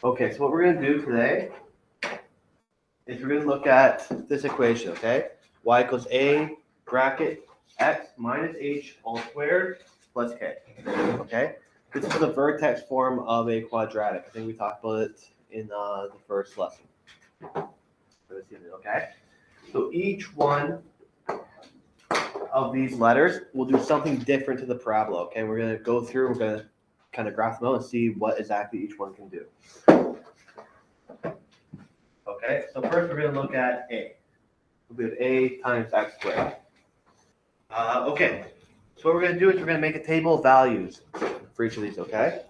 Okay, so what we're going to do today is we're going to look at this equation, okay? Y equals a bracket x minus h all squared plus k, okay? This is the vertex form of a quadratic. I think we talked about it in the first lesson for this unit, okay? So each one of these letters will do something different to the parabola, okay? We're going to go through, we're going to kind of graph them out and see what exactly each one can do. Okay, so first we're going to look at a. We have a times x squared. Okay, so what we're going to do is we're going to make a table of values for each of these, okay?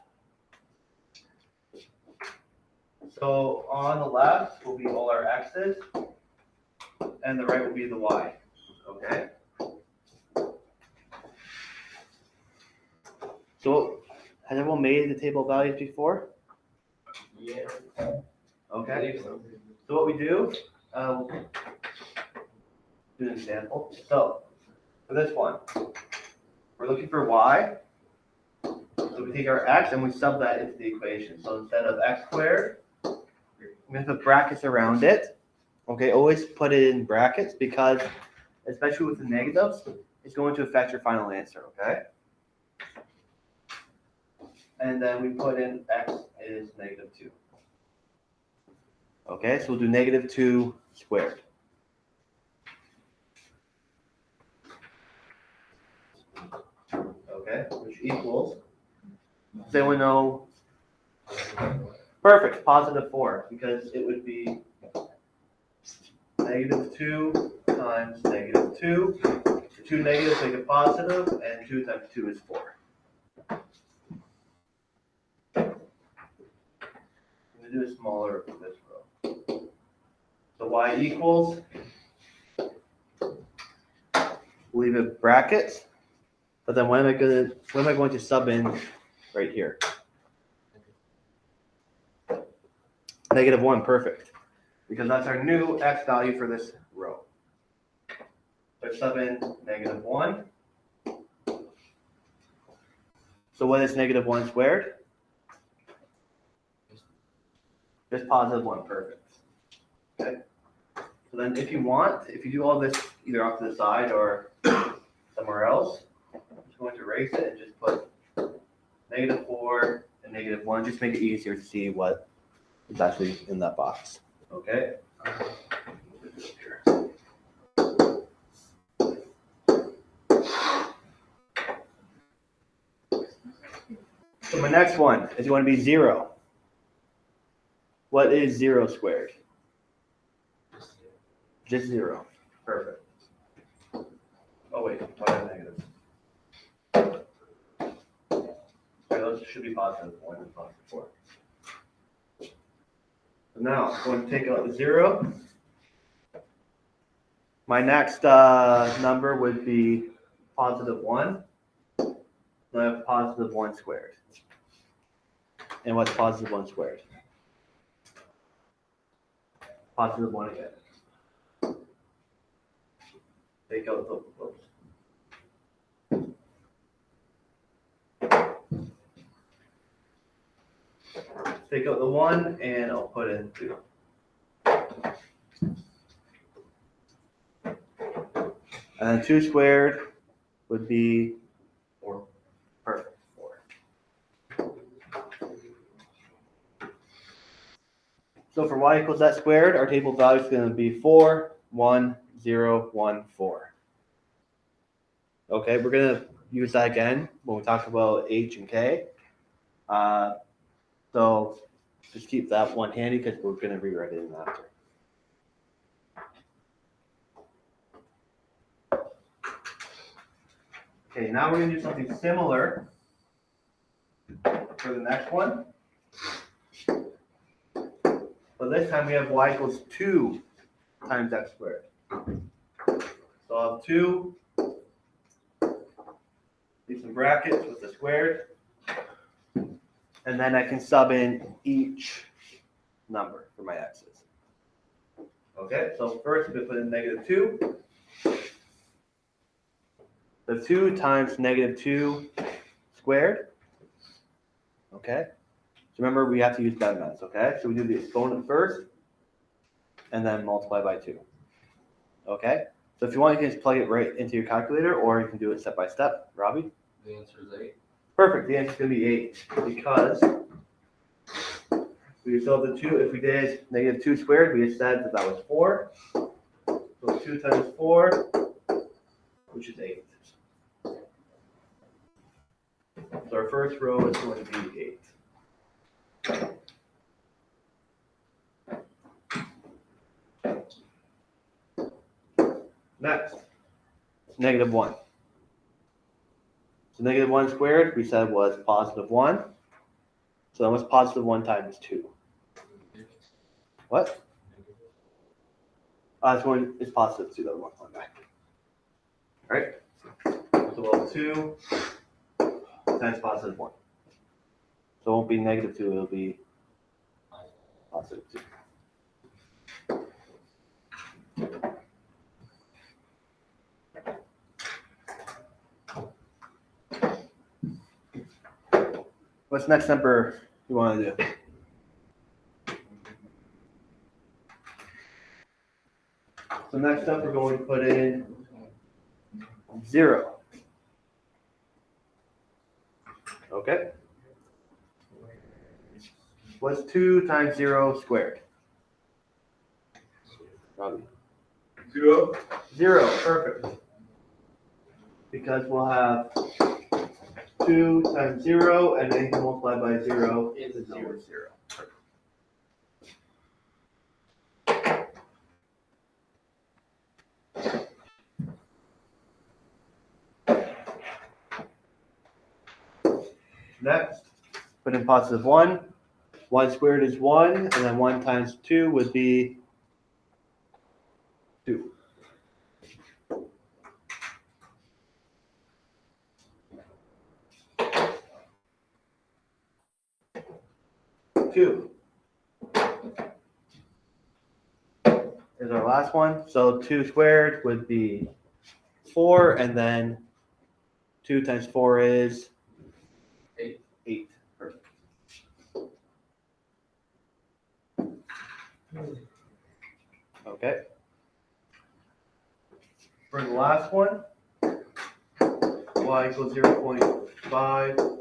So on the left will be all our x's, and the right will be the y, okay? So has everyone made the table of values before? Yeah. Okay. So what we do, do an example. So for this one, we're looking for y. So we take our x and we sub that into the equation. So instead of x squared, we have to put brackets around it. Okay, always put it in brackets because, especially with the negatives, it's going to affect your final answer, okay? And then we put in x is -2. Okay, so we'll do -2 squared. Okay, which equals, does anyone know? Perfect, +4, because it would be -2 times -2. The two negatives make it positive, and 2 times 2 is 4. I'm going to do a smaller for this row. So y equals, leave it brackets, but then what am I going to sub in right here? -1, perfect. Because that's our new x value for this row. So I sub in -1. So what is -1 squared? Just +1, perfect. Okay. So then if you want, if you do all this either off to the side or somewhere else, I'm just going to erase it and just put -4 and -1, just make it easier to see what is actually in that box. Okay. So my next one is going to be 0. What is 0 squared? Just 0. Perfect. Oh wait, what are negatives? Okay, those should be +1 and +4. So now I'm going to take out the 0. My next number would be +1. So I have +1 squared. And what's +1 squared? +1 again. Take out the, oops. Take out the 1 and I'll put in 2. And then 2 squared would be 4. Perfect, 4. So for y equals that squared, our table value is going to be 4, 1, 0, 1, 4. Okay, we're going to use that again when we talk about h and k. So just keep that one handy because we're going to rewrite it in after. Okay, now we're going to do something similar for the next one. But this time we have y equals 2 times x squared. So I'll have 2, leave some brackets with the squared, and then I can sub in each number for my x's. Okay, so first we put in -2. The 2 times -2 squared. Okay, remember, we have to use bedmets, okay? So we do the exponent first, and then multiply by 2. Okay? So if you want, you can just plug it right into your calculator, or you can do it step by step. Robbie? The answer is 8. Perfect. The answer is going to be 8 because we still have the 2. If we did negative 2 squared, we just said that that was 4. So 2 times 4, which is 8. So our first row is going to be 8. Next, negative 1. So negative 1 squared, we said was positive 1. So that was positive 1 times 2. What? It's positive 2, that one back. All right? So we'll have 2 times positive 1. So it won't be negative 2, it'll be positive 2. What's next number you want to do? So next up, we're going to put in 0. Okay? What's 2 times 0 squared? Robbie. 0. 0, perfect. Because we'll have 2 times 0, and then you can multiply by 0 is 0, 0. Next, put in positive 1. 1 squared is 1, and then 1 times 2 would be 2. Two is our last one. So 2 squared would be 4, and then 2 times 4 is 8. 8. Perfect. Okay. For the last one, y equals 0.5.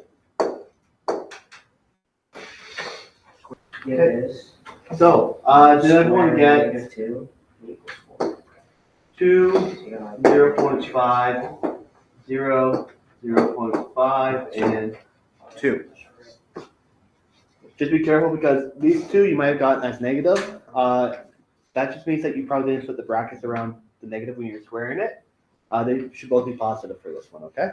Yeah, it is. So, did everyone get Negative 2 equals 4. 2, So you got 0.5, 0, 0.5, and 2? Just be careful because these 2 you might have gotten as negative. That just means that you probably didn't put the brackets around the negative when you're squaring it. They should both be positive for this one, okay?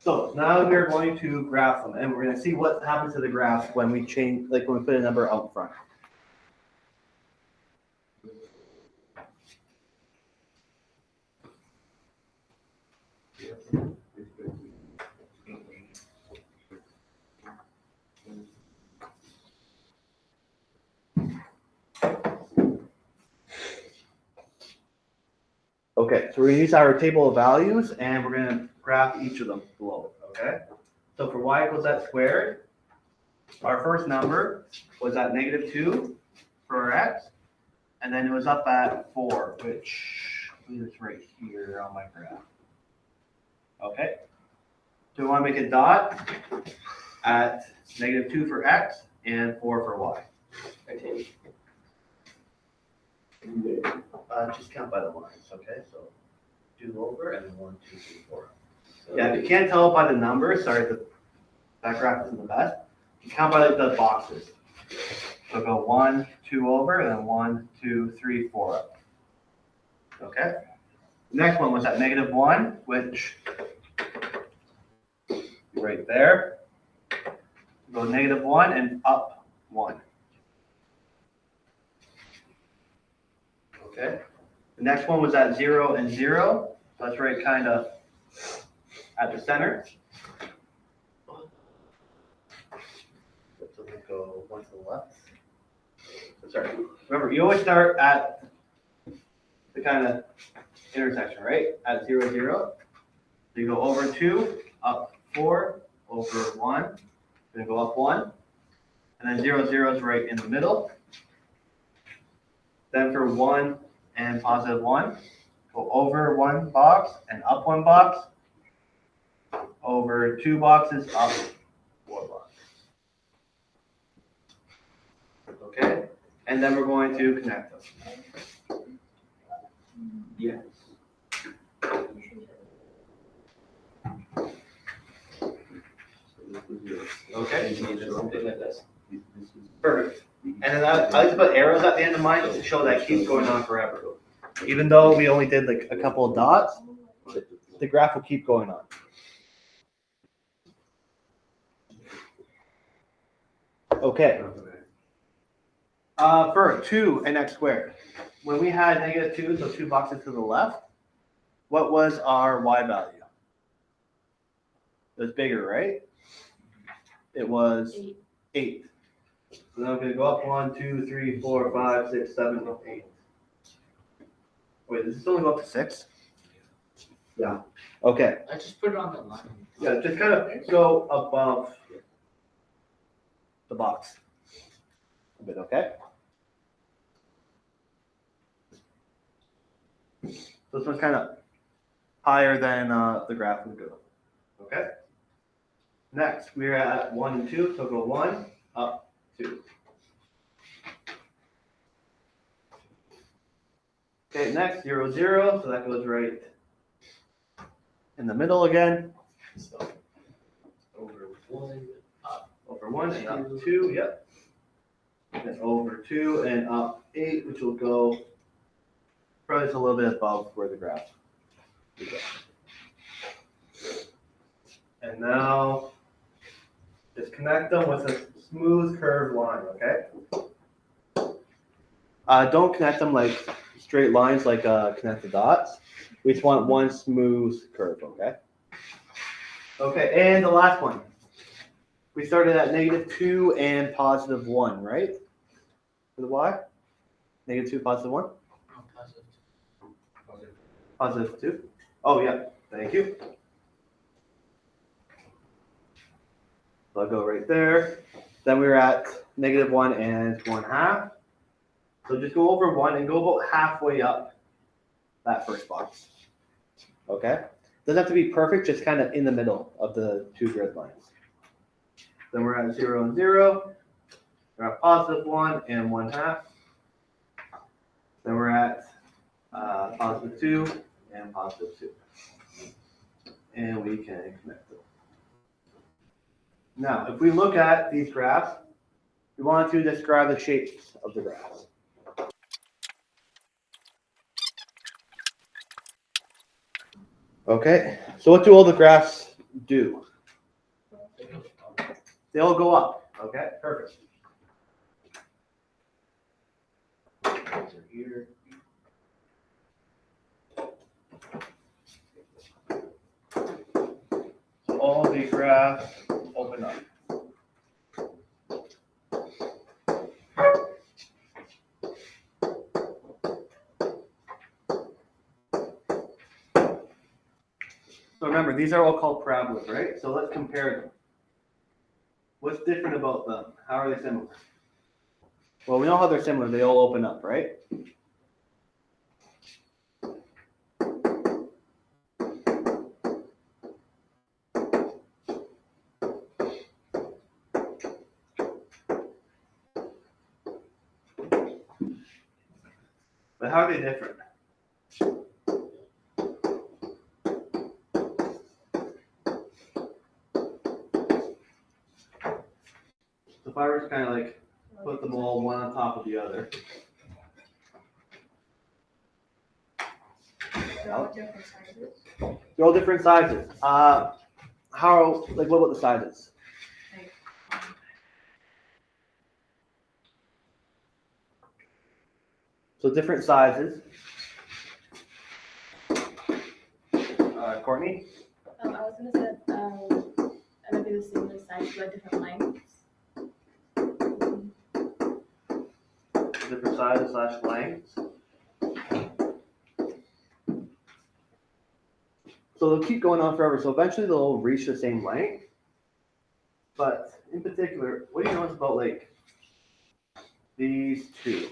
So now we're going to graph them, and we're going to see what happens to the graph when we change, like when we put a number out front. Okay, so we're going to use our table of values, and we're going to graph each of them below it, okay? So for y equals x squared, our first number was at negative 2 for our x, and then it was up at 4, which I believe it's right here on my graph. Okay, so we want to make a dot at negative 2 for x and 4 for y. Just count by the lines, okay? So 2 over and then 1, 2, 3, 4. Yeah, if you can't tell by the numbers, sorry, that graph isn't the best. You count by the boxes. So go 1, 2 over, and then 1, 2, 3, 4 up. Okay? The next one was at negative 1, which right there. Go negative 1 and up 1. Okay? The next one was at 0 and 0. So that's right kind of at the center. So we'll go 1 to the left. Sorry. Remember, you always start at the kind of intersection, right? At 0, 0. So you go over 2, up 4 over 1. Gonna go up 1. And then 0, 0 is right in the middle. Then for 1 and positive 1, go over 1 box and up 1 box. Over 2 boxes, up 4 boxes. Okay? And then we're going to connect them. Yes. Okay? Something like this. Perfect. And then I like to put arrows at the end of mine just to show that it keeps going on forever. Even though we only did like a couple of dots, the graph will keep going on. Okay. For 2 and x squared, when we had negative 2, so 2 boxes to the left, what was our y value? It was bigger, right? It was 8. So now I'm going to go up 1, 2, 3, 4, 5, 6, 7, 8. Wait, does this only go up to 6? Yeah. Okay. I just put it on the line. Yeah, just kind of go above the box a bit, okay? So this one's kind of higher than the graph would go, okay? Next, we're at 1 and 2, so go 1, up, 2. Okay, next, 0, 0, so that goes right in the middle again. So over 1, up. Over 1 and up 2, yep. And over 2 and up 8, which will go probably just a little bit above where the graph would go. And now, just connect them with a smooth curved line, okay? Don't connect them like straight lines like connect the dots. We just want one smooth curve, okay? Okay, and the last one. We started at negative 2 and positive 1, right? For the y? Negative 2, positive 1? Positive 2. Oh, yeah, thank you. So I'll go right there. Then we were at negative 1 and 1/2. So just go over 1 and go about halfway up that first box. Okay? Doesn't have to be perfect, just kind of in the middle of the 2 grid lines. Then we're at 0 and 0. We're at positive 1 and 1/2. Then we're at positive 2 and positive 2. And we can connect them. Now, if we look at these graphs, we want to describe the shapes of the graphs. Okay, so what do all the graphs do? They all go up. Okay, perfect. Here. So all the graphs open up. So remember, these are all called parabolas, right? So let's compare them. What's different about them? How are they similar? Well, we know how they're similar. They all open up, right? But how are they different? So if I were to kind of like put them all one on top of the other. They're all different sizes. They're all different sizes. What about the sizes? So different sizes. Courtney? I was gonna say, it might be the same size but different lengths. Different sizes / lengths. So they'll keep going on forever. So eventually they'll reach the same length. But in particular, what do you notice about like these two?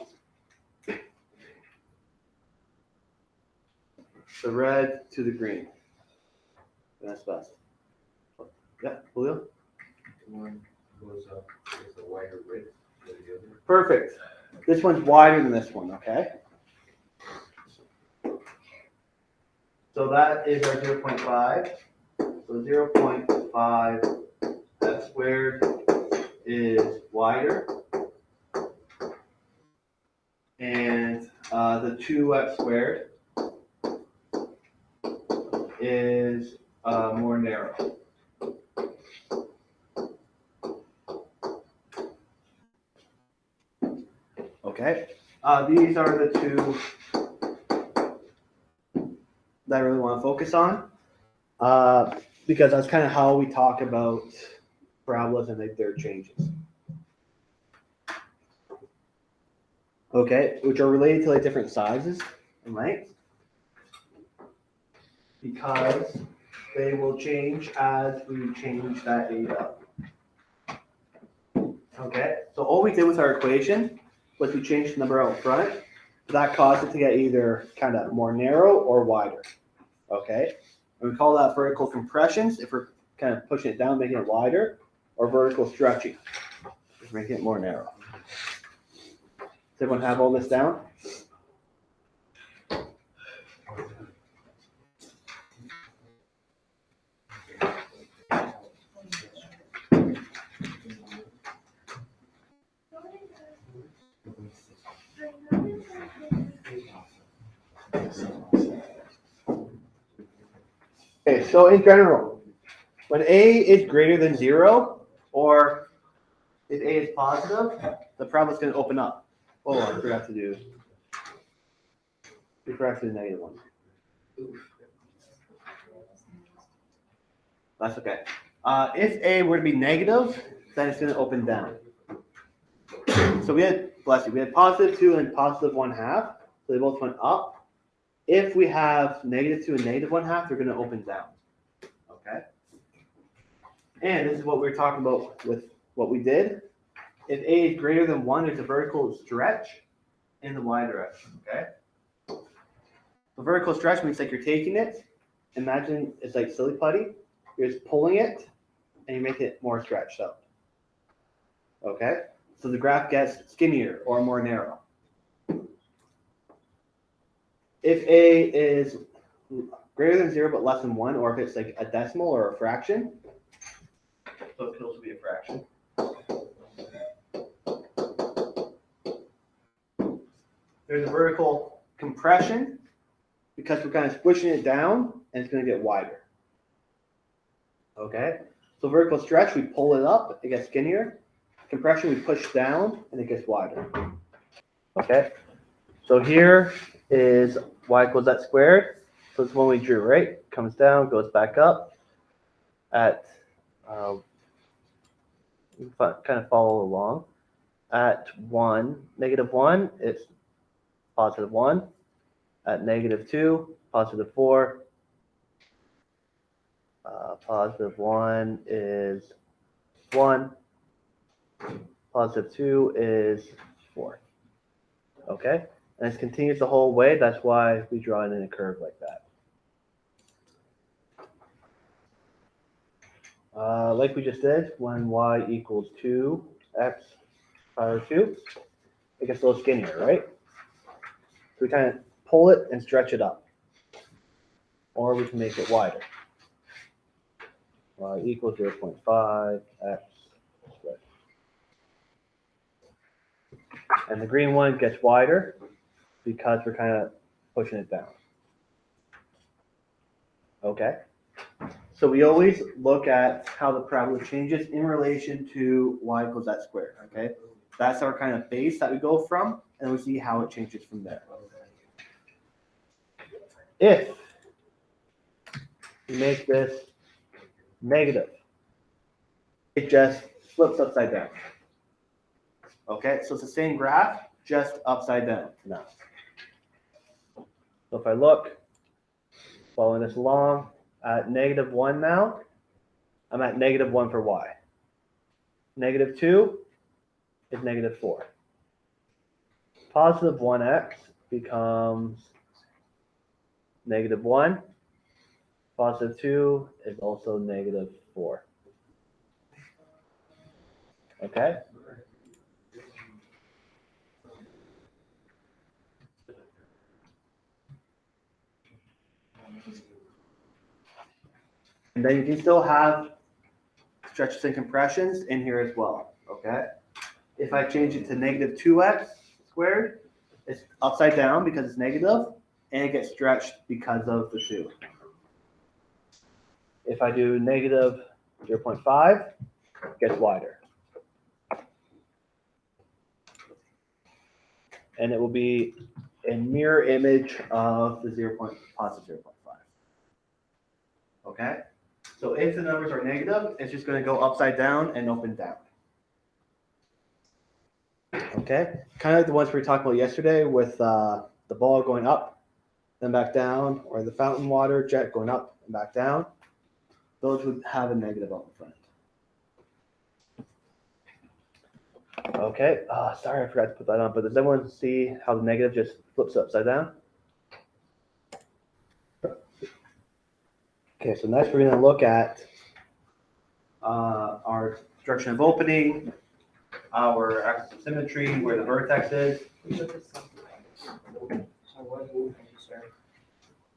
The red to the green. That's best. Yeah, Julio? One goes up with a wider width than the other. Perfect. This one's wider than this one, okay? So that is our 0.5. So 0.5 x squared is wider. And the 2x squared is more narrow. Okay, these are the two that I really want to focus on because that's kind of how we talk about parabolas and their changes. Okay, which are related to like different sizes and lengths because they will change as we change that eta. Okay, so all we did with our equation was we changed the number out front. That caused it to get either kind of more narrow or wider. Okay, and we call that vertical compressions if we're kind of pushing it down, making it wider, or vertical stretching, just making it more narrow. Does everyone have all this down? Okay, so in general, when A is greater than 0, or if A is positive, the parabola is going to open up. Oh, I forgot to do. We forgot to do negative one. That's okay. If A were to be negative, then it's going to open down. So we had, bless you, we had positive 2 and positive 1/2. So they both went up. If we have negative 2 and negative 1/2, they're going to open down. Okay. And this is what we were talking about with what we did. If A is greater than 1, there's a vertical stretch in the y direction. Okay. The vertical stretch means like you're taking it. Imagine it's like silly putty. You're just pulling it, and you make it more stretched out. Okay. So the graph gets skinnier or more narrow. If A is greater than 0 but less than 1, or if it's like a decimal or a fraction, so it could also be a fraction. There's a vertical compression because we're kind of squishing it down and it's going to get wider. Okay, so vertical stretch, we pull it up, it gets skinnier. Compression, we push down and it gets wider. Okay, so here is y equals x squared. So it's one we drew, right? Comes down, goes back up at, you can kind of follow along. At 1, negative 1, it's positive 1. At negative 2, positive 4. Positive 1 is 1. Positive 2 is 4. Okay? And it continues the whole way. That's why we draw it in a curve like that. Like we just did, when y equals 2x power 2, it gets a little skinnier, right? So we kind of pull it and stretch it up. Or we can make it wider. Y equals 0.5 x squared. And the green one gets wider because we're kind of pushing it down. Okay? So we always look at how the parabola changes in relation to y equals x squared, okay? That's our kind of base that we go from, and we see how it changes from there. If we make this negative, it just flips upside down. Okay, so it's the same graph, just upside down now. So if I look, following this along, At -1 now, I'm at -1 for y. -2 is -4. Positive 1x becomes -1. Positive 2 is also -4. Okay? And then you can still have stretches and compressions in here as well, okay? If I change it to -2x squared, it's upside down because it's negative, and it gets stretched because of the 2. If I do -0.5, it gets wider. And it will be a mirror image of the positive 0.5. Okay? So if the numbers are negative, it's just going to go upside down and open down. Okay? Kind of like the ones we talked about yesterday with the ball going up, then back down, or the fountain water jet going up and back down. Those would have a negative out in front. Okay, sorry I forgot to put that on, but does everyone see how the negative just flips upside down? Okay, so next we're going to look at our direction of opening, our axis of symmetry, where the vertex is.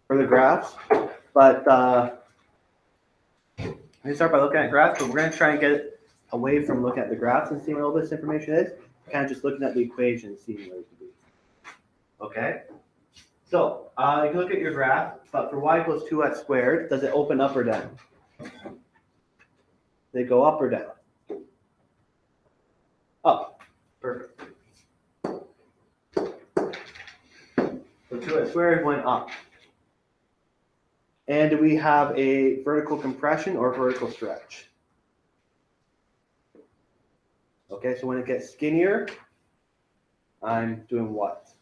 For the graphs, but we start by looking at graphs, but we're going to try and get away from looking at the graphs and seeing what all this information is, kind of just looking at the equation and seeing where it could be. Okay? So, you can look at your graph, but for y equals 2x squared, does it open up or down? They go up or down? Up. Perfect. So 2x squared went up. And do we have a vertical compression or vertical stretch? Okay, so when it gets skinnier, I'm doing what?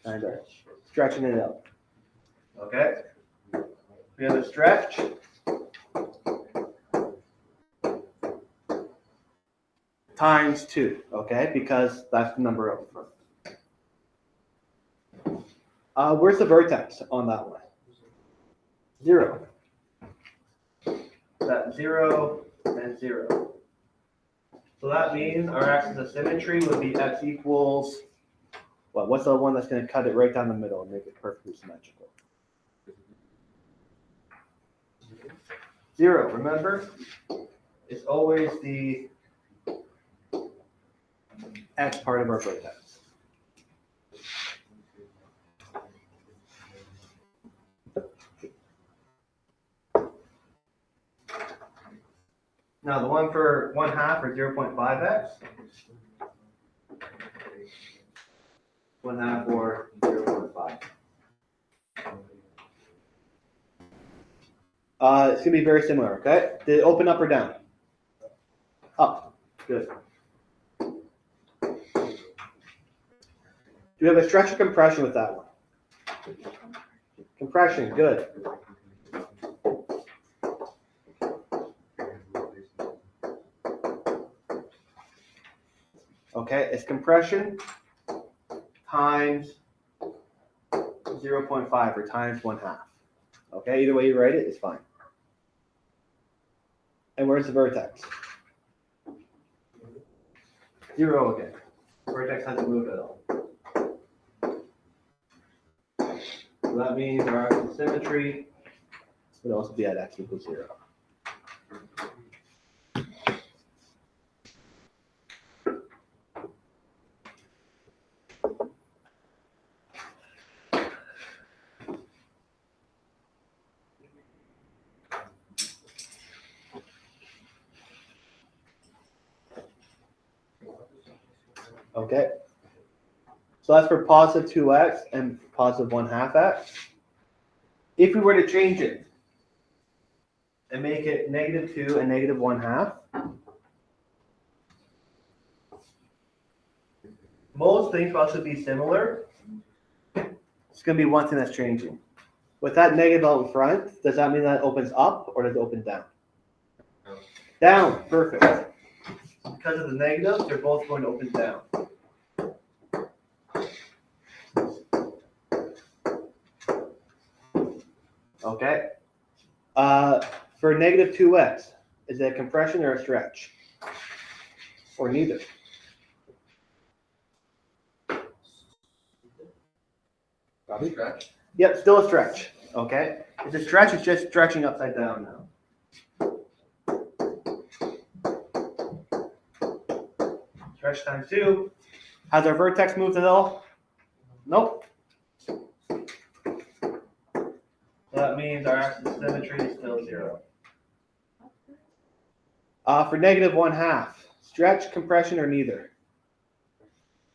Kind of stretching it out. Okay? We have a stretch. Times 2, okay? Because that's the number out front. Where's the vertex on that one? 0. That's 0 and 0. So that means our axis of symmetry would be x equals, what? What's the one that's going to cut it right down the middle and make it perfectly symmetrical? 0, remember? It's always the x part of our vertex. Now the one for 1/2 or 0.5x. 1/2 or 0.5. It's going to be very similar, okay? Did it open up or down? Up. Good. Do we have a stretch or compression with that one? Compression, good. Okay, it's compression times 0.5 or times 1/2. Okay, either way you write it, it's fine. And where's the vertex? 0 again. The vertex hasn't moved at all. So that means our axis of symmetry would also be at x equals 0. Okay. So that's for positive 2x and positive 1/2 x. If we were to change it and make it -2 and -1/2, most things will also be similar. It's going to be one thing that's changing. With that negative out in front, does that mean that it opens up or does it open down? Down. Down, perfect. Because of the negative, they're both going to open down. Okay. For negative 2x, is it a compression or a stretch? Or neither? Robbie? Stretch. Yep, still a stretch. Okay. It's a stretch, it's just stretching upside down now. Stretch times 2. Has our vertex moved at all? Nope. So that means our axis of symmetry is still 0. For negative 1/2, stretch, compression, or neither?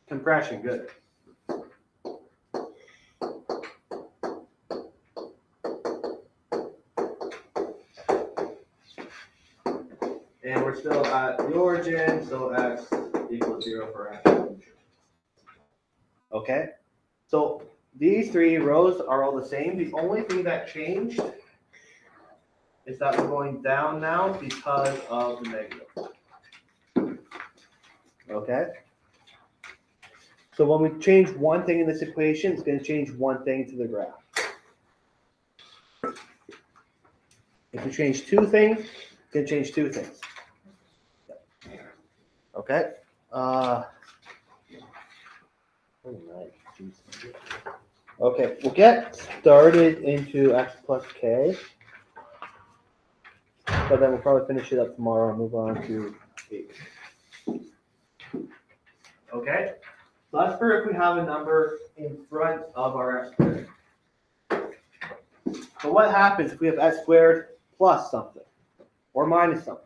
Compression, good. And we're still at the origin, so x equals 0 for x. Okay, so these 3 rows are all the same. The only thing that changed is that we're going down now because of the negative. Okay? So when we change one thing in this equation, it's going to change one thing to the graph. If we change 2 things, it's going to change 2 things. Okay? Okay, we'll get started into x plus k, but then we'll probably finish it up tomorrow and move on to 8. Okay, so that's for if we have a number in front of our x squared. So what happens if we have x squared plus something or minus something?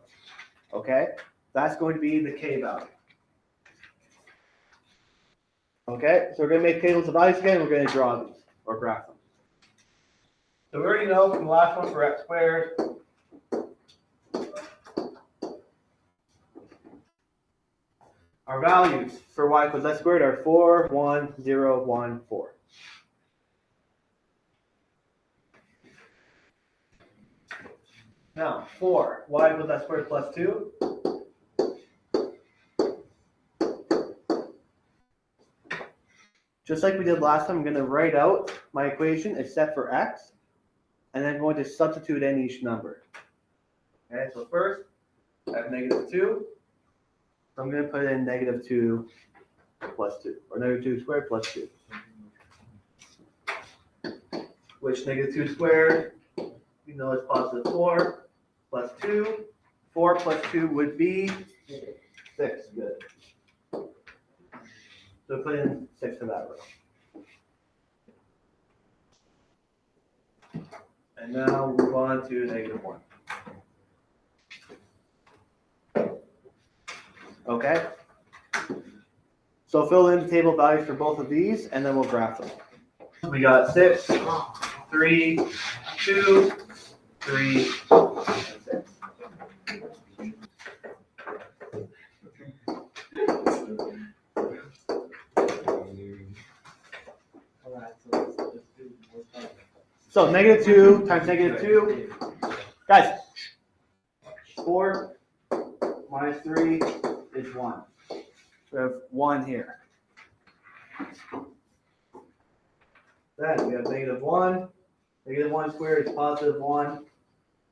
Okay, that's going to be the k value. Okay, so we're going to make tables of values again. We're going to draw these or graph them. So we already know from the last one for x squared. Our values for y equals x squared are 4, 1, 0, 1, 4. Now, 4, y equals x squared plus 2. Just like we did last time, I'm going to write out my equation except for x, and then I'm going to substitute in each number. Okay, so first, I have negative 2. So I'm going to put in negative 2 plus 2, or negative 2 squared plus 2. Which negative 2 squared, you know, is positive 4 plus 2. 4 plus 2 would be 6. Good. So put in 6 to that row. And now we'll move on to negative 1. Okay? So fill in the table values for both of these, and then we'll graph them. We got 6, 3, 2, 3, and 6. So negative 2 times negative 2. Guys, 4 minus 3 is 1. We have 1 here. Then we have negative 1. Negative 1 squared is positive 1.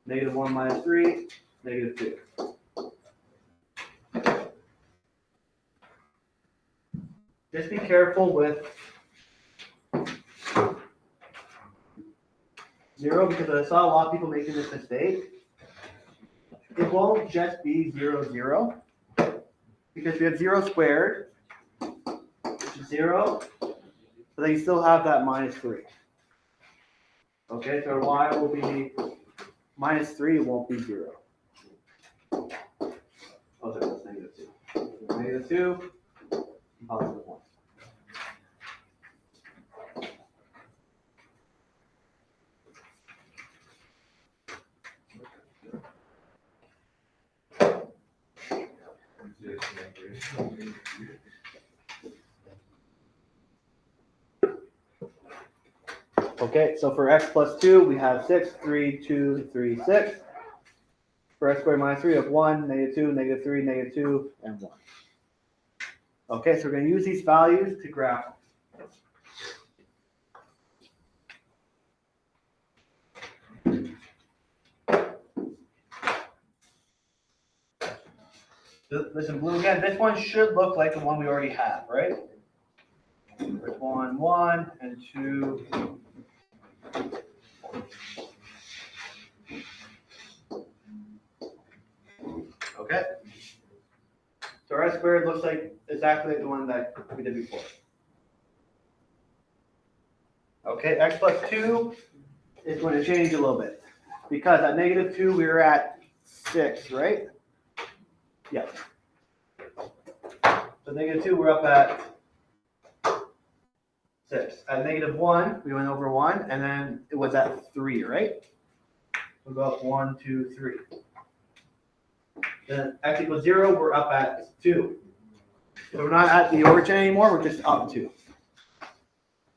Negative 1 minus 3, negative 2. Just be careful with 0 because I saw a lot of people making this mistake. It won't just be 0, 0 because we have 0 squared, which is 0, but then you still have that minus 3. Okay, so y will be minus 3, it won't be 0. Oh, sorry, that's negative 2. Negative 2, and positive 1. Okay, so for x plus 2, we have 6, 3, 2, 3, 6. For x squared minus 3, we have 1, negative 2, negative 3, negative 2, and 1. Okay, so we're going to use these values to graph. Listen, blue again, this one should look like the one we already have, right? There's 1, 1, and 2. Okay. So our x squared looks like exactly like the one that we did before. Okay, x plus 2 is going to change a little bit. Because at negative 2, we were at 6, right? Yes. So negative 2, we're up at 6. At negative 1, we went over 1, and then it was at 3, right? We'll go up 1, 2, 3. Then x equals 0, we're up at 2. So we're not at the origin anymore, we're just up 2.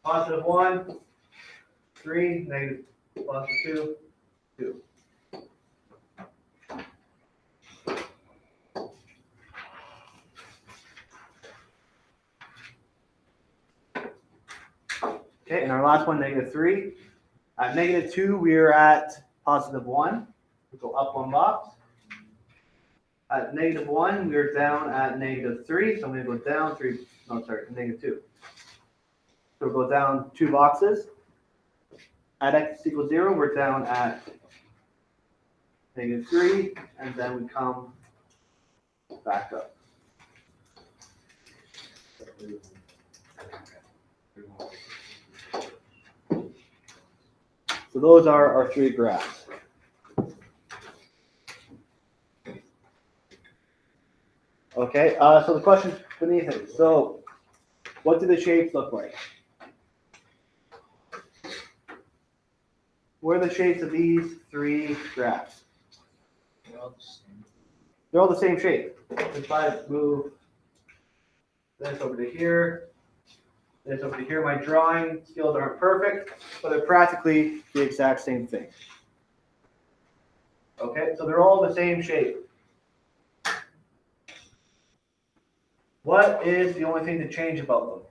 Positive 1, 3, negative positive 2, 2. Okay, and our last one, negative 3. At negative 2, we are at positive 1. We go up 1 box. At negative 1, we are down at negative 3. So I'm going to go down 3, no, sorry, negative 2. So we'll go down 2 boxes. At x equals 0, we're down at negative 3, and then we come back up. So those are our 3 graphs. Okay, so the question beneath it. So what do the shapes look like? What are the shapes of these 3 graphs? They're all the same shape. If I move this over to here, this over to here, my drawing skills aren't perfect, but they're practically the exact same thing. Okay, so they're all the same shape. What is the only thing to change about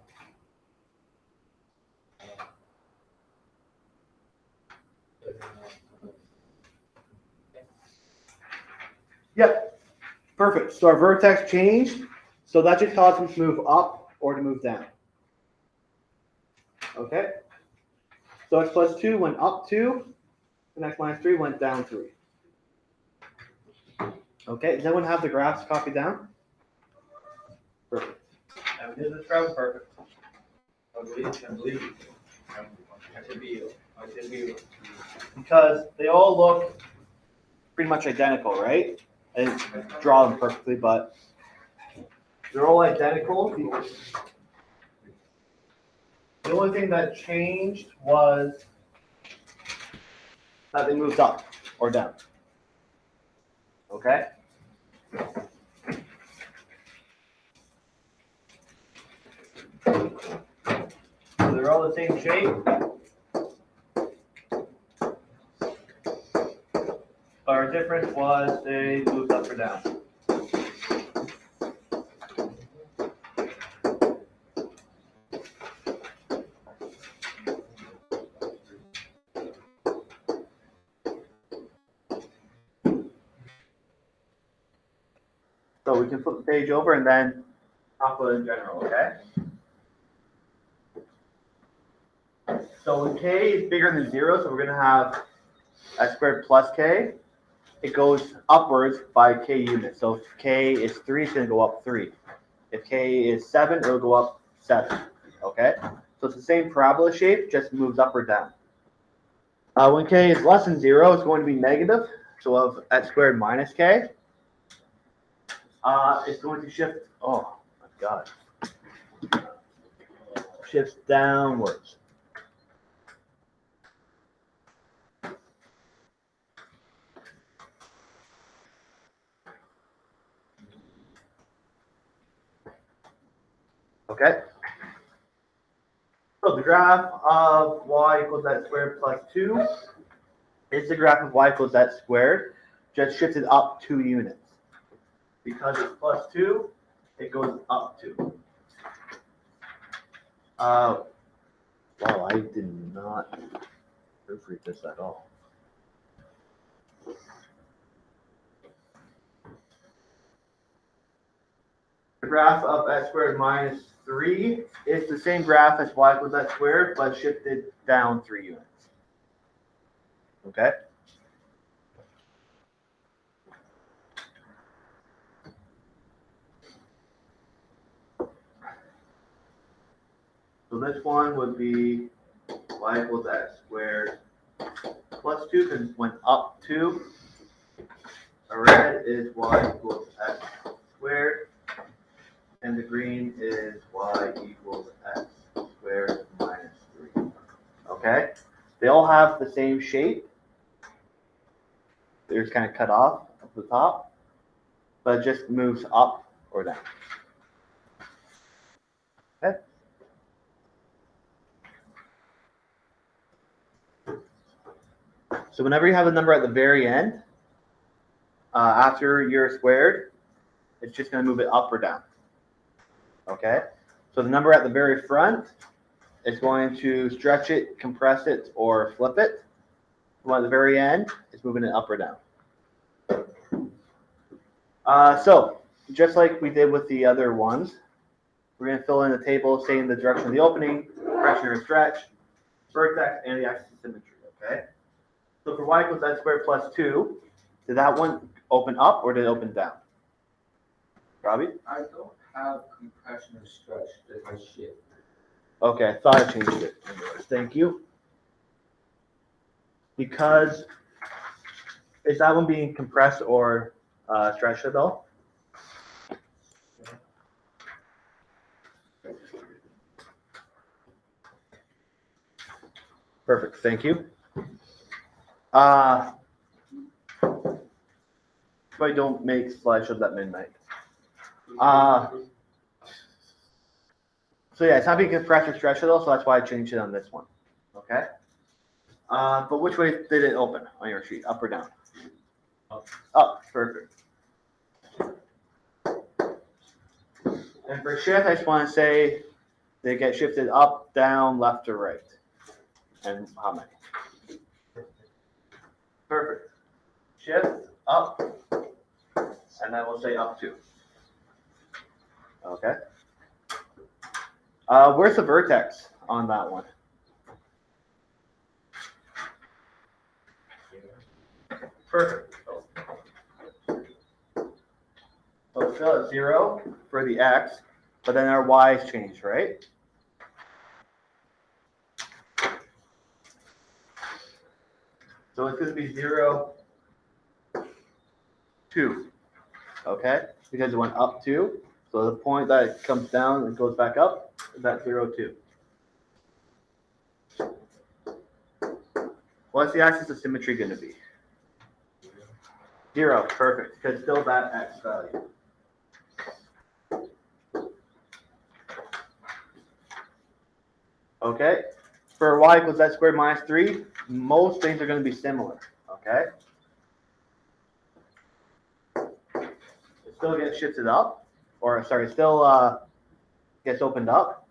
them? Yep, perfect. So our vertex changed, so that just caused them to move up or to move down. Okay, so x plus 2 went up 2, and x minus 3 went down 3. Okay, does anyone have the graphs copied down? Perfect. And we did this graph perfect. I believe. I should be. Because they all look pretty much identical, right? I didn't draw them perfectly, but they're all identical. The only thing that changed was that they moved up or down. Okay? So they're all the same shape. But our difference was they moved up or down. So we can flip the page over and then talk about it in general, okay? So when k is bigger than 0, so we're going to have x squared plus k. It goes upwards by k units. So if k is 3, it's going to go up 3. If k is 7, it'll go up 7. Okay? So it's the same parabola shape, just moves up or down. When k is less than 0, it's going to be negative. So we'll have x squared minus k. It's going to shift, oh my god. Shifts downwards. Okay? So the graph of y equals x squared plus 2 is the graph of y equals x squared, just shifted up 2 units. Because it's plus 2, it goes up 2. Wow, I did not proofread this at all. The graph of x squared minus 3 is the same graph as y equals x squared, but shifted down 3 units. Okay? So this one would be y equals x squared plus 2 because it went up 2. The red is y equals x squared. And the green is y equals x squared minus 3. Okay? They all have the same shape. They're just kind of cut off at the top, but it just moves up or down. Okay? So whenever you have a number at the very end, after your squared, it's just going to move it up or down. Okay? So the number at the very front is going to stretch it, compress it, or flip it. The one at the very end is moving it up or down. So just like we did with the other ones, we're going to fill in the table saying the direction of the opening, compression or stretch, vertex, and the axis of symmetry. Okay? So for y equals x squared plus 2, did that one open up or did it open down? Robbie? I don't have compression or stretch, there's my shift. Okay, I thought I changed it. Thank you. Because, is that one being compressed or stretched at all? Perfect, thank you. If I don't make slideshows at midnight. So yeah, it's not being compressed or stretched at all, so that's why I changed it on this one. Okay? But which way did it open on your sheet? Up or down? Up. Up, perfect. And for shift, I just want to say they get shifted up, down, left, or right. And how many? Perfect. Shift, up, and then we'll say up 2. Okay. Where's the vertex on that one? Perfect. So it's still at 0 for the x, but then our y's changed, right? So it's going to be 0, 2. Okay? Because it went up 2. So the point that it comes down and goes back up is at 0, 2. What's the axis of symmetry going to be? 0, perfect, because still that x value. Okay, for y equals x squared minus 3, most things are going to be similar. Okay, it still gets shifted up, or sorry, still gets opened up.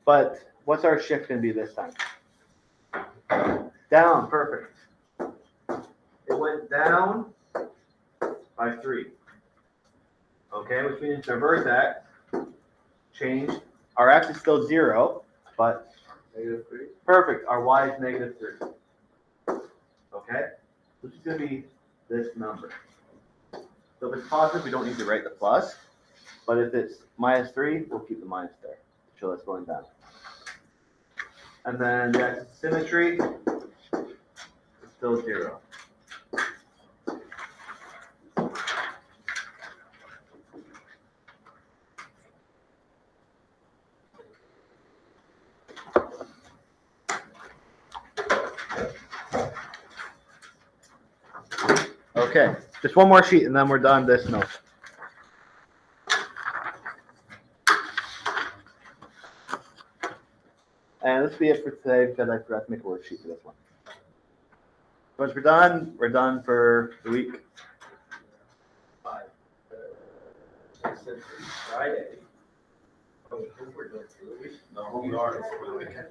But what's our shift going to be this time? Down, perfect. It went down by 3. Okay, which means the vertex changed. Our x is still 0, but -3. perfect. Our y is -3. Okay, this is going to be this number. So if it's positive, we don't need to write the plus. But if it's -3, we'll keep the minus there. Show that's going down. And then the axis of symmetry is still 0. Okay, just one more sheet and then we're done this note. And this will be it for today because I forgot to make a worksheet for this one. Once we're done for the week. Since it's Friday. Oh, we think we're doing for the week? No, we are, it's for the weekend.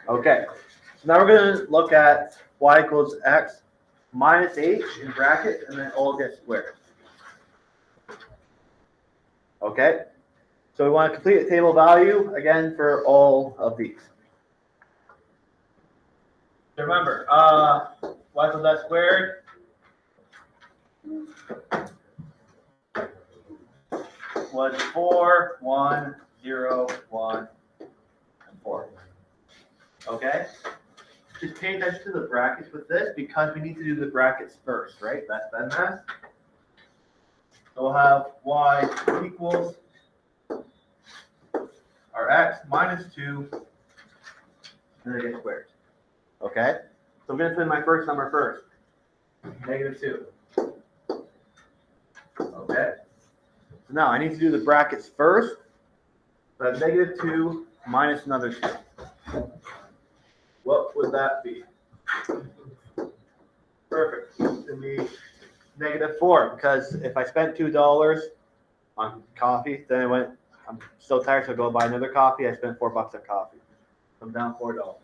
Okay, so now we're going to look at y equals x minus h in brackets and then all get squared. Okay, so we want to complete a table value again for all of these. So remember, y equals x squared was 4, 1, 0, 1, and 4. Okay? Just pay attention to the brackets with this because we need to do the brackets first, right? That's that math. So we'll have y equals our x minus 2, and then get squared. Okay? So I'm going to put in my first number first. -2. Okay? So now I need to do the brackets first. So I have -2 minus another 2. What would that be? Perfect. It's going to be -4 because if I spent $2 on coffee, then I'm so tired, so I go buy another coffee. I spent $4 on coffee. So I'm down $4.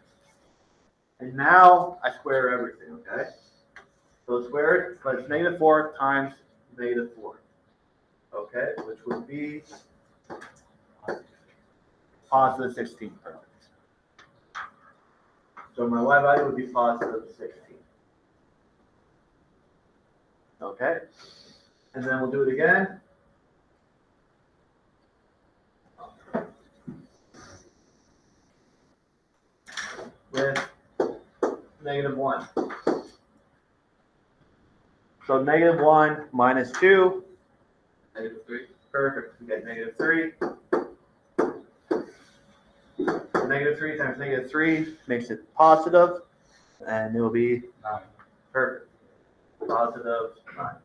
And now I square everything, okay? So it's squared, but it's -4 times -4. Okay, which would be positive 16. Perfect. So my y value would be positive 16. Okay, and then we'll do it again. With -1. So -1 minus 2. -3. Perfect. We get -3. -3 times -3 makes it positive, and it will be 9. Perfect. Positive 9.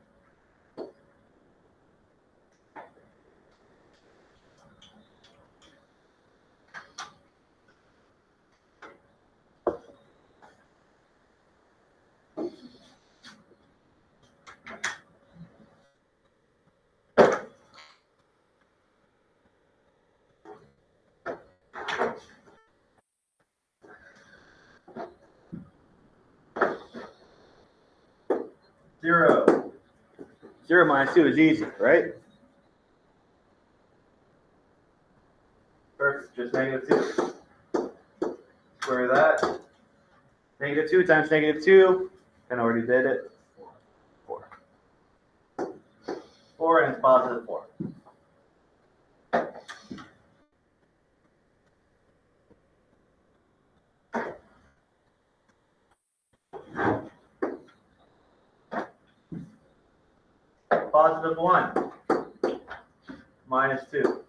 Zero. 0 minus 2 is easy, right? First, just -2. Square that. -2 times -2. And already did it. 4. 4 and it's positive 4. Positive 1 minus 2.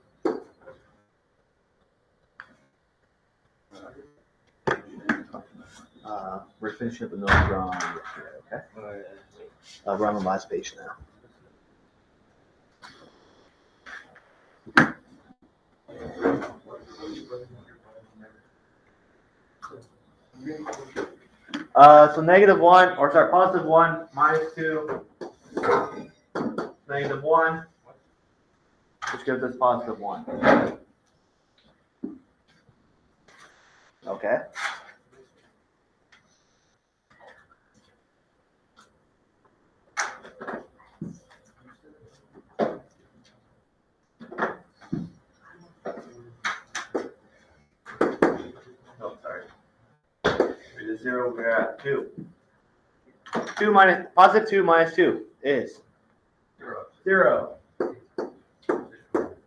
We're finishing up the notes wrong yesterday, okay? We're on the last page now. So -1, or sorry, positive 1 minus 2, -1, which gives us positive 1. Okay. Oh, sorry. With the 0, we're at 2. Positive 2 minus 2 is 0.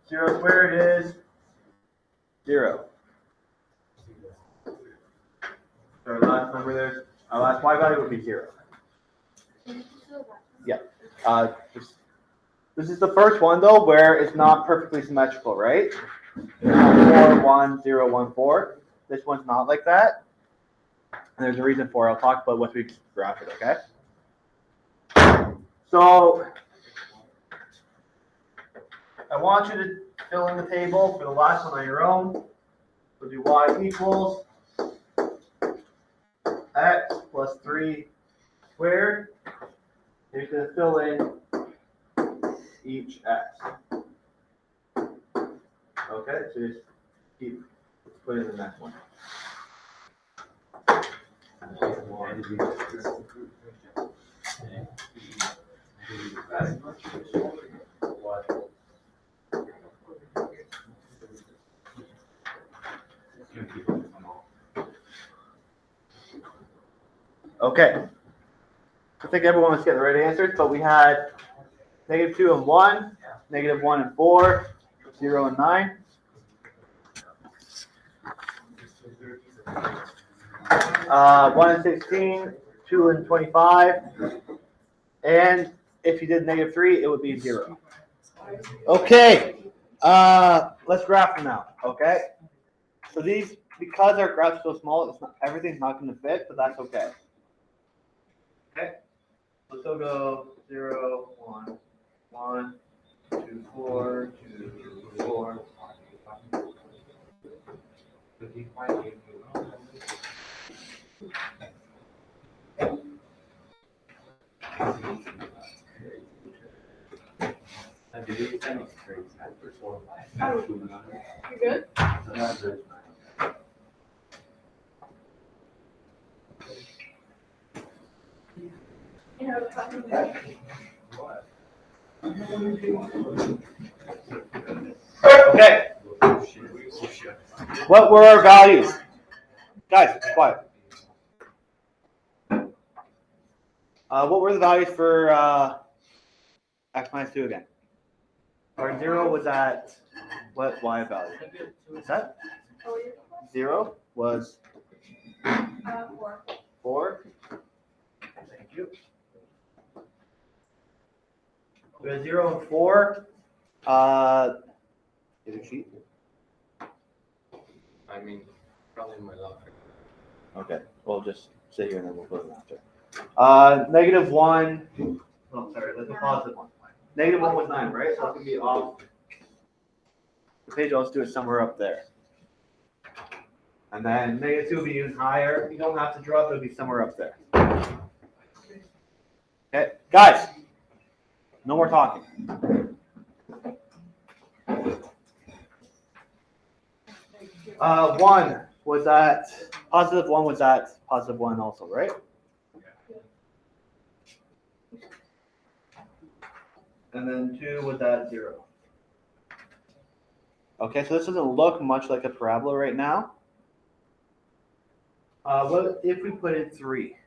0 squared is 0. So our last number there, our last y value would be 0. Yeah. This is the first one though where it's not perfectly symmetrical, right? 4, 1, 0, 1, 4. This one's not like that. And there's a reason for it. I'll talk about once we graph it, okay? So I want you to fill in the table for the last one on your own. We'll do y equals x plus 3 squared. You're going to fill in each x. Okay, so just keep putting the next one. Okay. I think everyone was getting the right answers, but we had -2 and 1, -1 and 4, 0 and 9. 1 and 16, 2 and 25, and if you did -3, it would be 0. Okay, let's graph them now. Okay, so these, because our graphs are so small, everything's not going to fit, but that's okay. Okay, so still go 0, 1, 1, 2, 4, 2, 4. You good? Okay, what were our values? Guys, quiet. What were the values for x minus 2 again? Our 0 was at what y value? Is that? 0 was 4. 4. Thank you. We have 0 and 4. Is it sheet? I mean, probably in my locker. Okay, we'll just sit here and then we'll put it after. -1. Oh, sorry, that's a positive one. -1 was 9, right? So it's gonna be off the page. I'll just do it somewhere up there. And then -2 will be even higher. You don't have to draw it, it'll be somewhere up there. Okay, guys, no more talking. One was at +1 was at +1 also, right? And then 2 was at 0. Okay, so this doesn't look much like a parabola right now. What if we put in 3?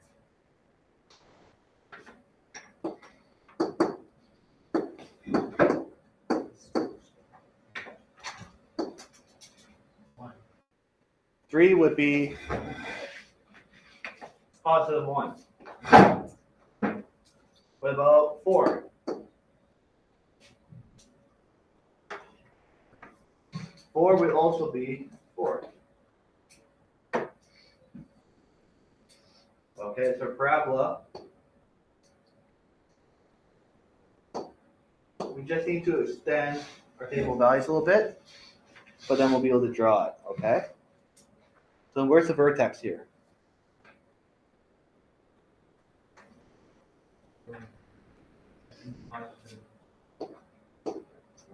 Three would be +1. What about 4? 4 would also be 4. Okay, so parabola. We just need to extend our table values a little bit, but then we'll be able to draw it, okay? So where's the vertex here?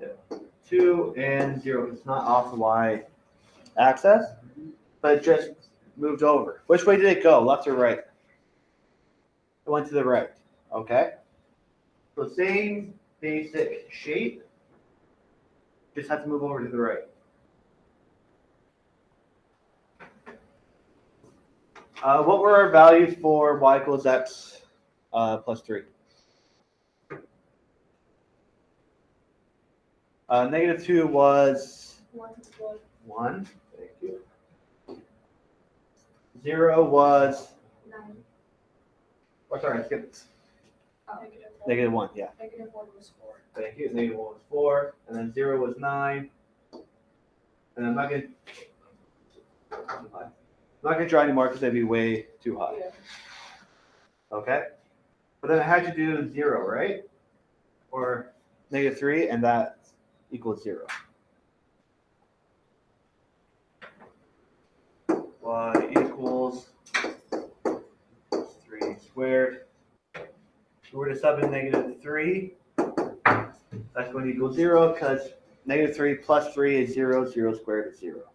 Yeah. 2 and 0. It's not off the y-axis, but it just moved over. Which way did it go, left or right? It went to the right, okay? So same basic shape, just have to move over to the right. What were our values for y equals x plus 3? -2 was 1. Thank you. 0 was, 9. oh, sorry, I skipped. -4. -1, yeah. -1 was 4. Thank you. -1 was 4, and then 0 was 9. And I'm not gonna draw anymore because that'd be way too high. Yeah. Okay. But then I had to do 0, right? Or -3, and that equals 0. we were to sub in -3, that's going to equal 0 because -3 plus 3 is 0, 0 squared is 0.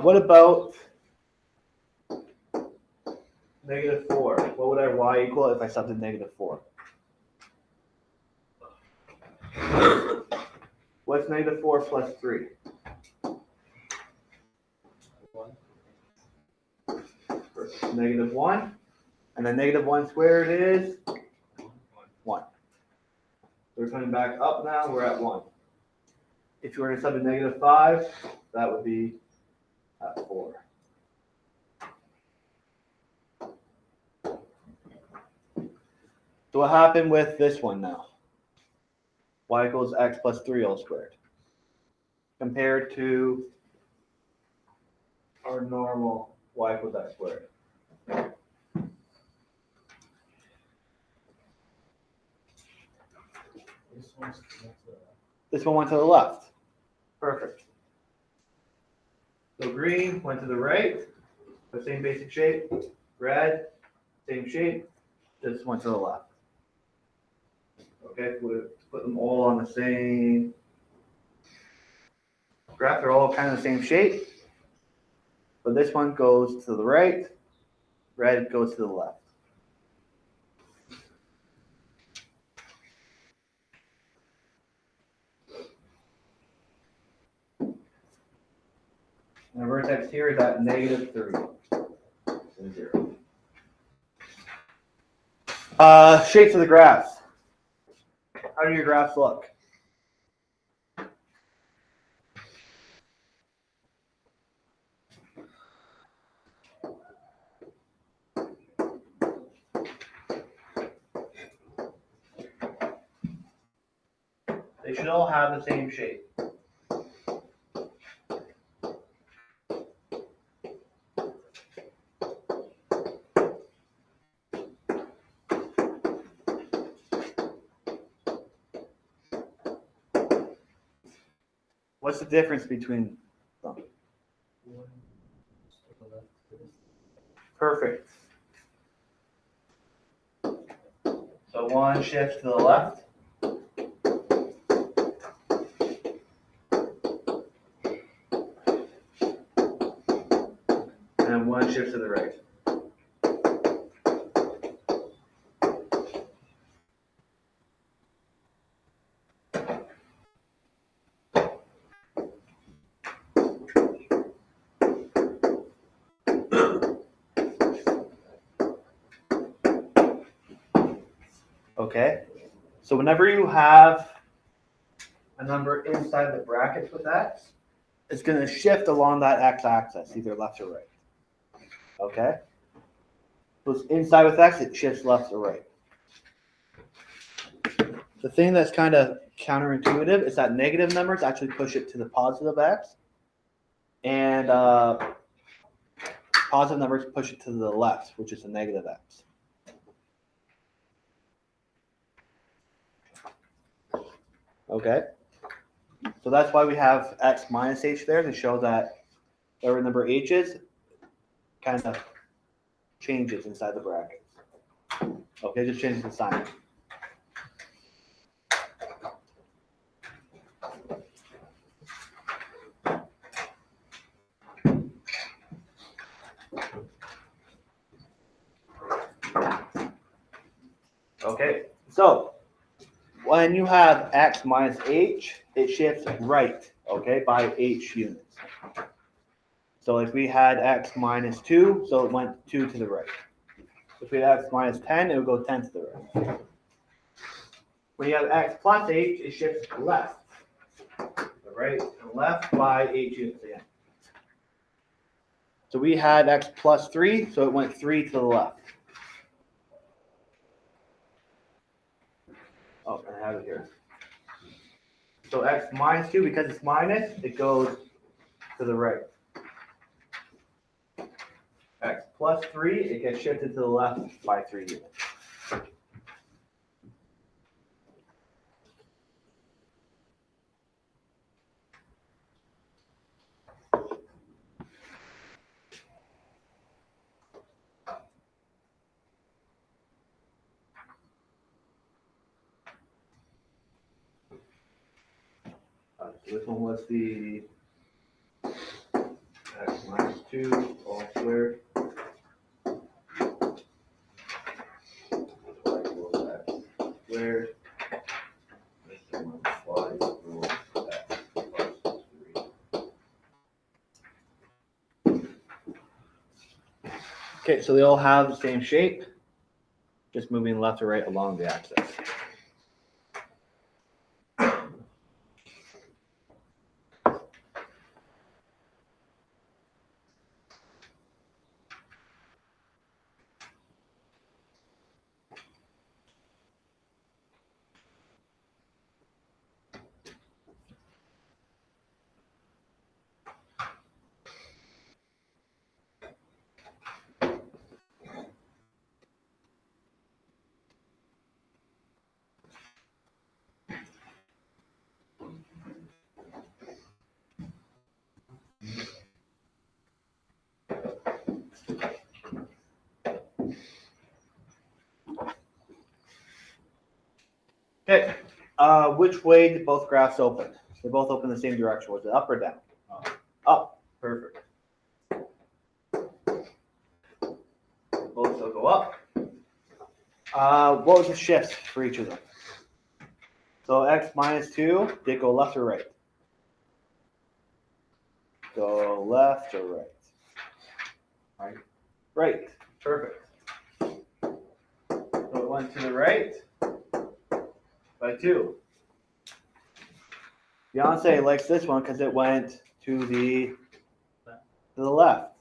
What about -4? What would our y equal if I subbed in -4? What's -4 plus 3? 1. -1. And then -1 squared is 1. We're coming back up now, we're at 1. If you were to sub in -5, that would be at 4. So what happened with this one now? Y equals x plus 3 all squared. Compared to our normal y equals x squared. This one went to the left. Perfect. So green went to the right, the same basic shape. Red, same shape, just went to the left. Okay, put them all on the same graph. They're all kind of the same shape. But this one goes to the right, red goes to the left. And the vertex here is at -3 and 0. Shapes of the graphs. How do your graphs look? They should all have the same shape. What's the difference between them? Perfect. So one shifts to the left. And one shifts to the right. Okay, so whenever you have a number inside the brackets with x, it's going to shift along that x-axis, either left or right. Okay, so it's inside with x, it shifts left or right. The thing that's kind of counterintuitive is that negative numbers actually push it to the positive x, and positive numbers push it to the left, which is the negative x. Okay, so that's why we have x minus h there to show that whatever number h is kind of changes inside the brackets. Okay, just changes the sign. Okay, so when you have x minus h, it shifts right, okay, by h units. So if we had x minus 2, so it went 2 to the right. If we had x minus 10, it would go 10 to the right. When you have x plus h, it shifts left, the right and left by h units again. So we had x plus 3, so it went 3 to the left. Oh, I have it here. So x minus 2, because it's minus, it goes to the right. X plus 3, it gets shifted to the left by 3 units. This one was the x minus 2 all squared. Y equals x squared. This one y equals x plus 3. Okay, so they all have the same shape, just moving left or right along the axis. Okay, which way did both graphs open? They both open the same direction. Was it up or down? Up. Perfect. Both will go up. What was the shifts for each of them? So x minus 2, did it go left or right? Go left or right? Right. Right. Perfect. So it went to the right by 2. Beyonce likes this one because it went to the left.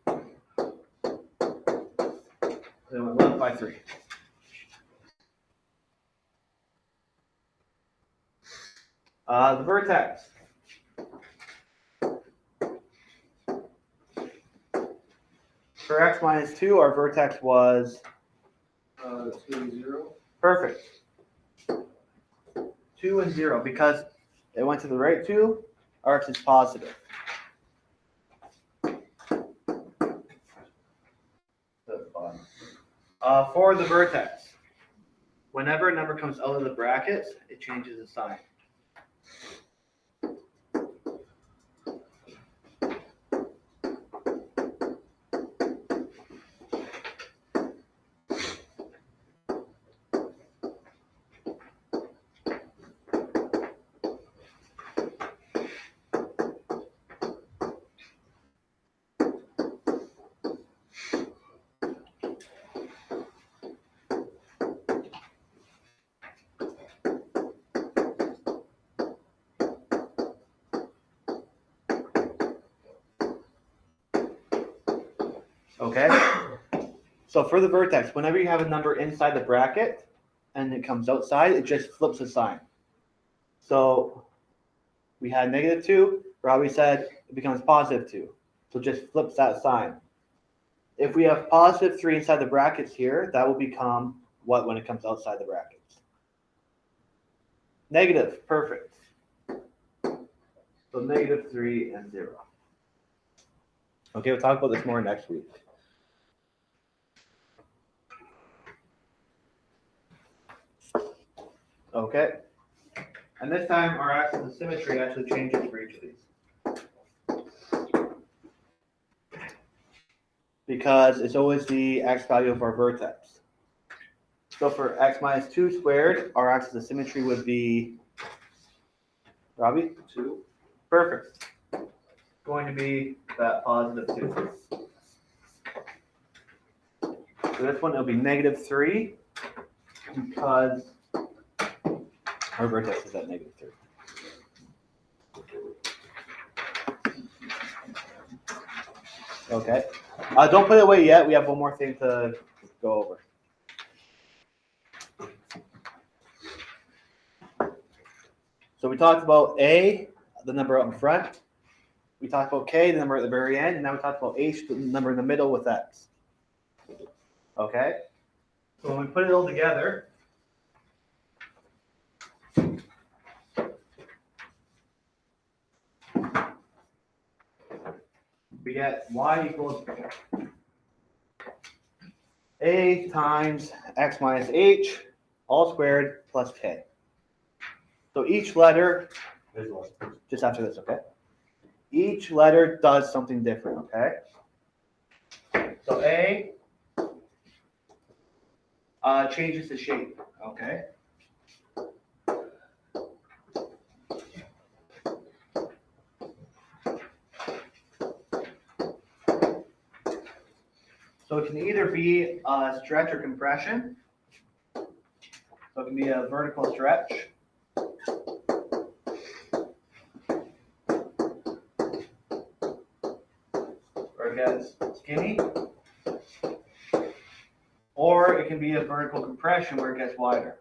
It went left by 3. The vertex. For x minus 2, our vertex was 2 and 0. perfect. 2 and 0, because it went to the right 2, our x is positive. For the vertex, whenever a number comes out of the brackets, it changes the sign. Okay? So for the vertex, whenever you have a number inside the bracket and it comes outside, it just flips a sign. So we had negative 2, Robbie said it becomes positive 2. So it just flips that sign. If we have positive 3 inside the brackets here, that will become what when it comes outside the brackets? Negative, perfect. So negative 3 and 0. Okay, we'll talk about this more next week. Okay. And this time our axis of symmetry actually changes for each of these. Because it's always the x value of our vertex. So for x minus 2 squared, our axis of symmetry would be, Robbie? 2. Perfect. Going to be that positive 2. So this one, it'll be negative 3 because our vertex is at negative 3. Okay. Don't put it away yet. We have one more thing to go over. So we talked about A, the number up in front. We talked about K, the number at the very end. And now we talked about H, the number in the middle with X. Okay? So when we put it all together, we get y equals a times x minus h all squared plus k. So each letter Visualize. just after this, okay? Each letter does something different, okay? So A changes the shape, okay? So it can either be a stretch or compression. So it can be a vertical stretch. Or it gets skinny. Or it can be a vertical compression where it gets wider.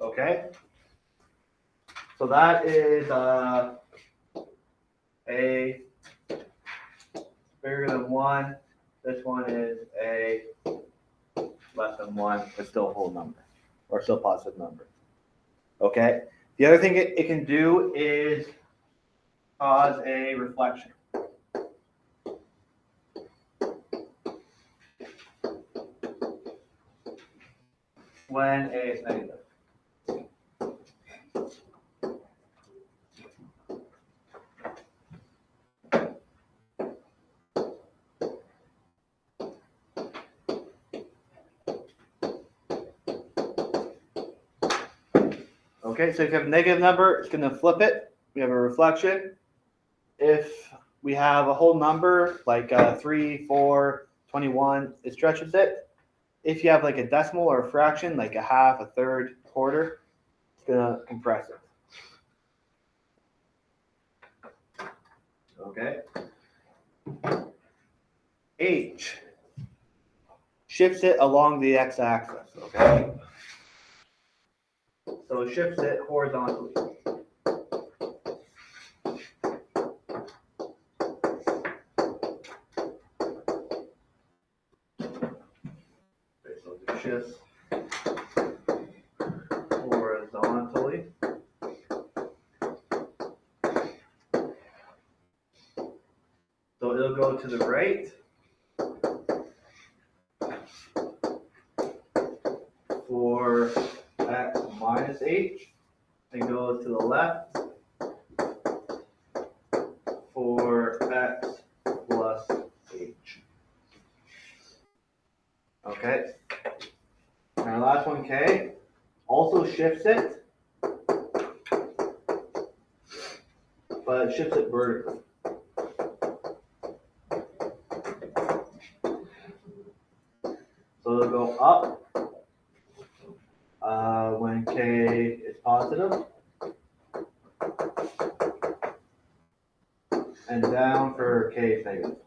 Okay? So that is a bigger than 1. This one is a less than 1, but still a whole number, or still positive number. Okay? The other thing it can do is cause a reflection. When A is negative. Okay, so if you have a negative number, it's going to flip it. We have a reflection. If we have a whole number, like 3, 4, 21, it stretches it. If you have like a decimal or a fraction, like a half, a third, quarter, it's going to compress it. Okay. H shifts it along the x-axis, okay? So it shifts it horizontally. Okay, so it shifts horizontally. So it'll go to the right for x minus h, and goes to the left for x plus h. Okay. And our last one, k, also shifts it, but it shifts it vertically. So it'll go up when k is positive, and down for k is negative.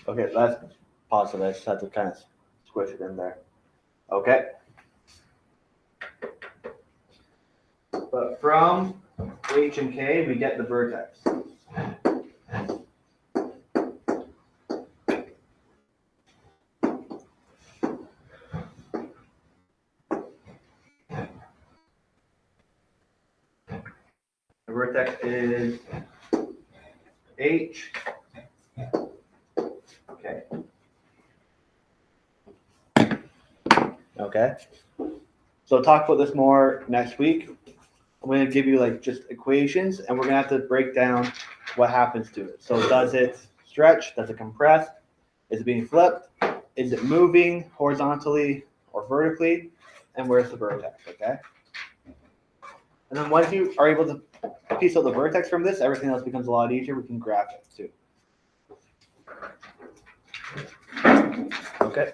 Okay, that's positive. I just had to kind of squish it in there. Okay. But from H and K, we get the vertex. The vertex is H, K. Okay. So talk about this more next week. I'm going to give you like just equations, and we're going to have to break down what happens to it. So does it stretch? Does it compress? Is it being flipped? Is it moving horizontally or vertically? And where's the vertex, okay? And then once you are able to piece out the vertex from this, everything else becomes a lot easier. We can graph it too. Okay.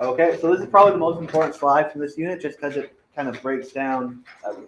Okay, so this is probably the most important slide from this unit just because it kind of breaks down everything.